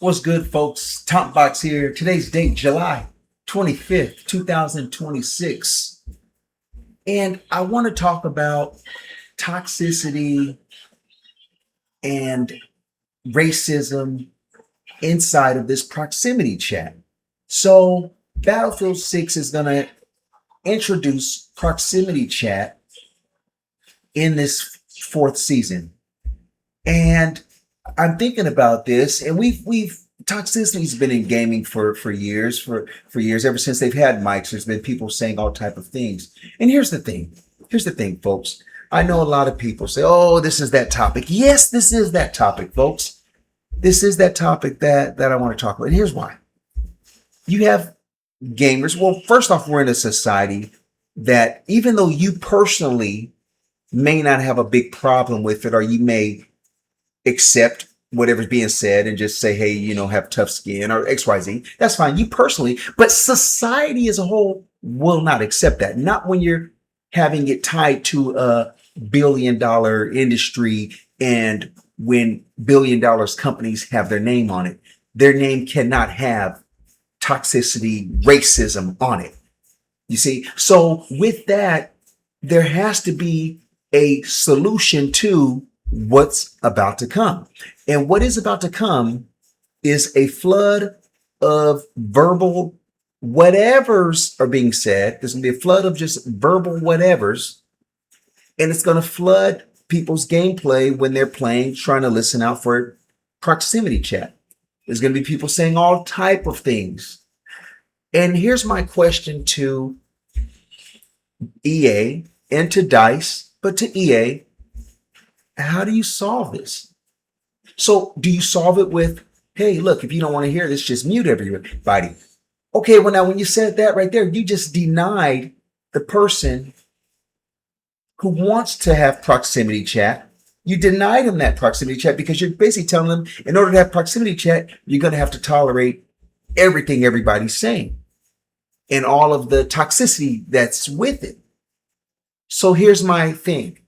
What's good, folks? Top Box here. Today's date, July 25th, 2026. And I want to talk about toxicity and racism inside of this proximity chat. So, Battlefield 6 is going to introduce proximity chat in this fourth season. And I'm thinking about this, and we've toxicity's been in gaming for years, for years, ever since they've had mics. There's been people saying all type of things. And here's the thing, folks. I know a lot of people say, "Oh, this is that topic." Yes, this is that topic, folks. This is that topic that I want to talk about. And here's why. You have gamers. Well, first off, we're in a society that even though you personally may not have a big problem with it, or you may accept whatever's being said and just say, hey, have tough skin or XYZ. That's fine. You personally, but society as a whole will not accept that. Not when you're having it tied to a $1 billion industry, and when $1 billion companies have their name on it, their name cannot have toxicity, racism on it. You see? So with that, there has to be a solution to what's about to come. And what is about to come is a flood of verbal whatevers are being said. There's going to be a flood of just verbal whatevers, and it's going to flood people's gameplay when they're playing, trying to listen out for proximity chat. There's going to be people saying all type of things. And here's my question to EA and to DICE, but to EA: how do you solve this? So do you solve it with, hey, look, if you don't want to hear this, just mute everybody? Okay, well, now when you said that right there, you just denied the person who wants to have proximity chat. You denied them that proximity chat because you're basically telling them, in order to have proximity chat, you're going to have to tolerate everything everybody's saying and all of the toxicity that's with it. So here's my thing.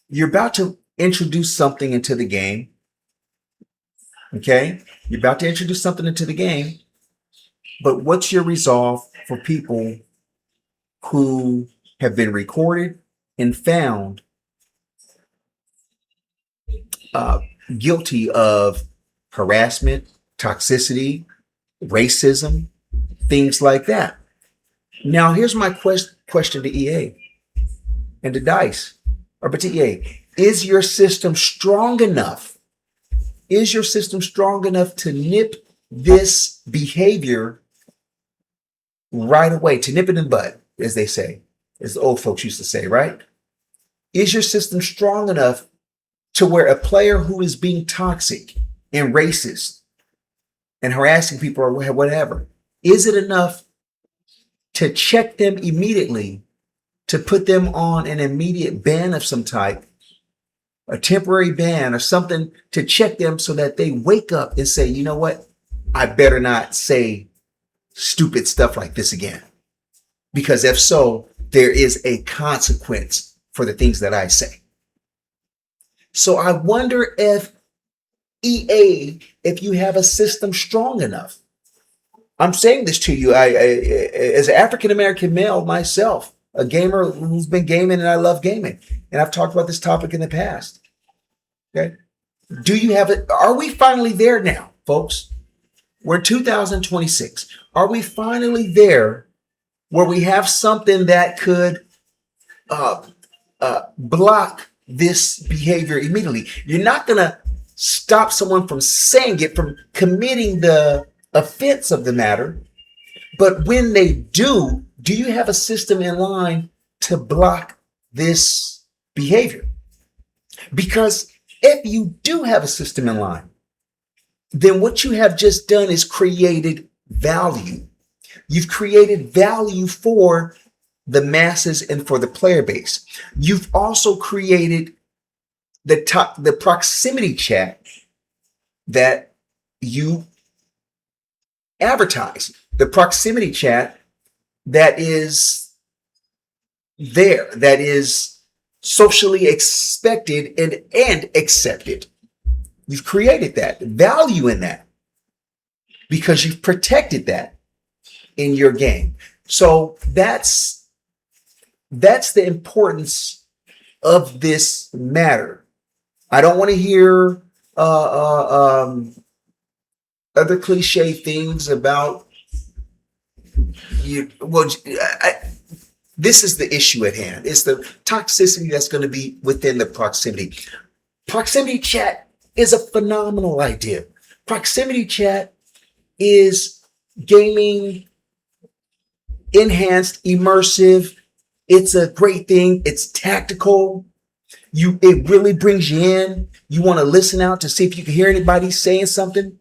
You're about to introduce something into the game. Okay? You're about to introduce something into the game. But what's your resolve for people who have been recorded and found guilty of harassment, toxicity, racism, things like that? Now, here's my question to EA and to DICE. But to EA, is your system strong enough? Is your system strong enough to nip this behavior right away, to nip it in the bud, as they say, as the old folks used to say, right? Is your system strong enough to where a player who is being toxic and racist and harassing people or whatever, is it enough to check them immediately, to put them on an immediate ban of some type, a temporary ban or something, to check them so that they wake up and say, you know what? I better not say stupid stuff like this again. Because if so, there is a consequence for the things that I say. So I wonder if EA, if you have a system strong enough. I'm saying this to you, I as an African-American male myself, a gamer who's been gaming, and I love gaming. And I've talked about this topic in the past. Okay. Do you have it? Are we finally there now, folks? We're in 2026. Are we finally there where we have something that could block this behavior immediately? You're not going to stop someone from saying it, from committing the offense of the matter. But when they do you have a system in line to block this behavior? Because if you do have a system in line, then what you have just done is created value. You've created value for the masses and for the player base. You've also created the proximity chat that you advertise, the proximity chat that is there, that is socially expected and accepted. You've created that value in that. because you've protected that in your game. So that's the importance of this matter. I don't want to hear other cliche things about you. Well, this is the issue at hand. It's the toxicity that's going to be within the proximity. Proximity chat is a phenomenal idea. Proximity chat is gaming enhanced, immersive. It's a great thing. It's tactical. It really brings you in. You want to listen out to see if you can hear anybody saying something.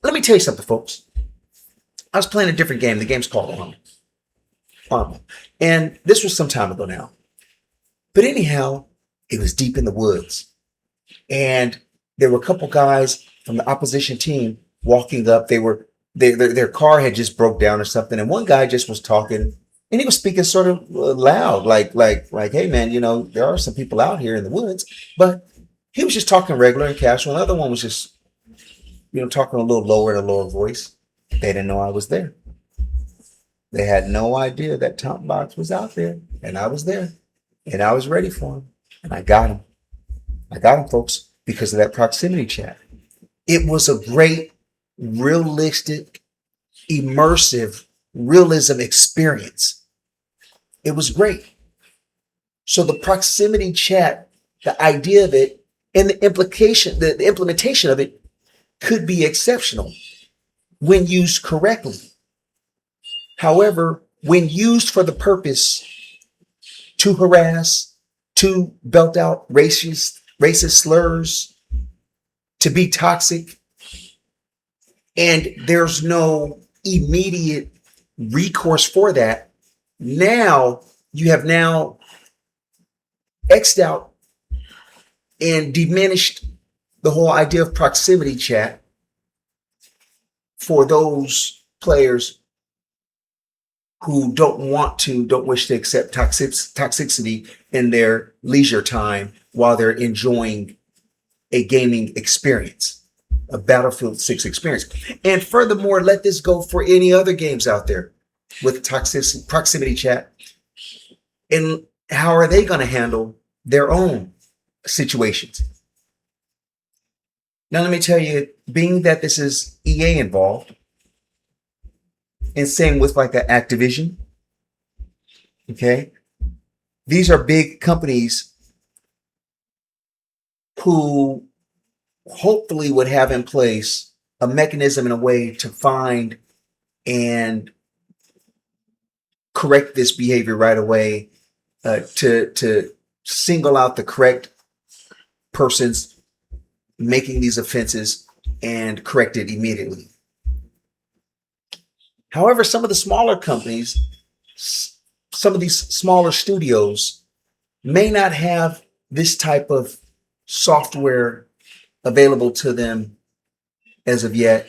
Let me tell you something, folks. I was playing a different game. The game's called Arma. And this was some time ago now. But anyhow, it was deep in the woods. And there were a couple guys from the opposition team walking up. Their car had just broke down or something. And one guy just was talking, and he was speaking sort of loud, like, hey man, there are some people out here in the woods, but he was just talking regular and casual. Another one was just, talking a little lower in a lower voice. They didn't know I was there. They had no idea that Top Box was out there, and I was there, and I was ready for him, and I got him. Folks, because of that proximity chat. It was a great, realistic, immersive realism experience. It was great. So the proximity chat, the idea of it, and the implementation of it could be exceptional when used correctly. However, when used for the purpose to harass, to belt out racist slurs, to be toxic, and there's no immediate recourse for that, now you have X'd out and diminished the whole idea of proximity chat for those players who don't wish to accept toxicity in their leisure time while they're enjoying a gaming experience, a Battlefield 6 experience. And furthermore, let this go for any other games out there with proximity chat. And how are they going to handle their own situations? Now, let me tell you, being that this is EA involved, and same with like the Activision, okay? These are big companies who hopefully would have in place a mechanism and a way to find and correct this behavior right away, to single out the correct persons making these offenses and correct it immediately. However, some of the smaller companies, some of these smaller studios may not have this type of software available to them as of yet.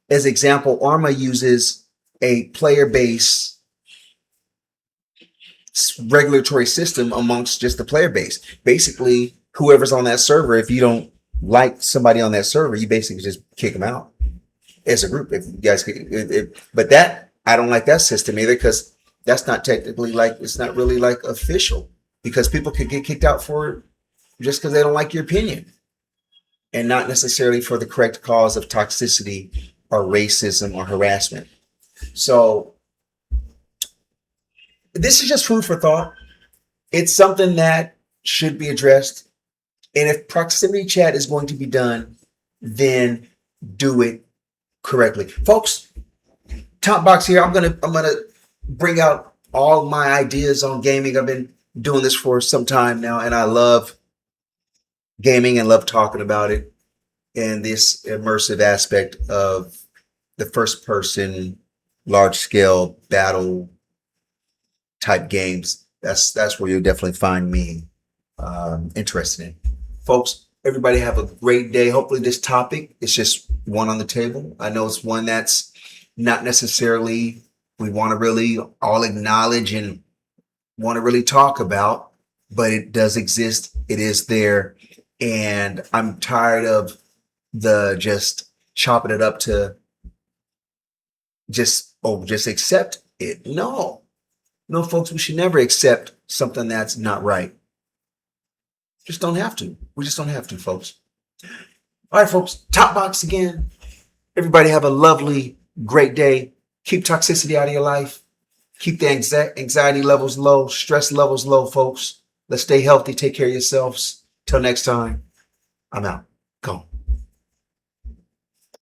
As example, Arma uses a player-based regulatory system amongst just the player base. Basically, whoever's on that server, if you don't like somebody on that server, you basically just kick them out as a group. If you guys, but that I don't like that system either, because that's not technically it's not really like official, because people could get kicked out for just because they don't like your opinion, and not necessarily for the correct cause of toxicity or racism or harassment. So this is just food for thought. It's something that should be addressed. And if proximity chat is going to be done, then do it correctly. Folks, Top Box here. I'm gonna bring out all my ideas on gaming. I've been doing this for some time now, and I love gaming and love talking about it, and this immersive aspect of the first person large scale battle type games. That's where you'll definitely find me interested in. Folks, everybody have a great day. Hopefully this topic is just one on the table. I know it's one that's not necessarily we want to really all acknowledge and want to really talk about, but it does exist. It is there. And I'm tired of the just chopping it up to just accept it. No, no, folks, we should never accept something that's not right. Just don't have to. We just don't have to, folks. All right, folks, Top Box again. Everybody have a lovely, great day. Keep toxicity out of your life. Keep the anxiety levels low, stress levels low, folks. Let's stay healthy. Take care of yourselves. Till next time, I'm out. Go.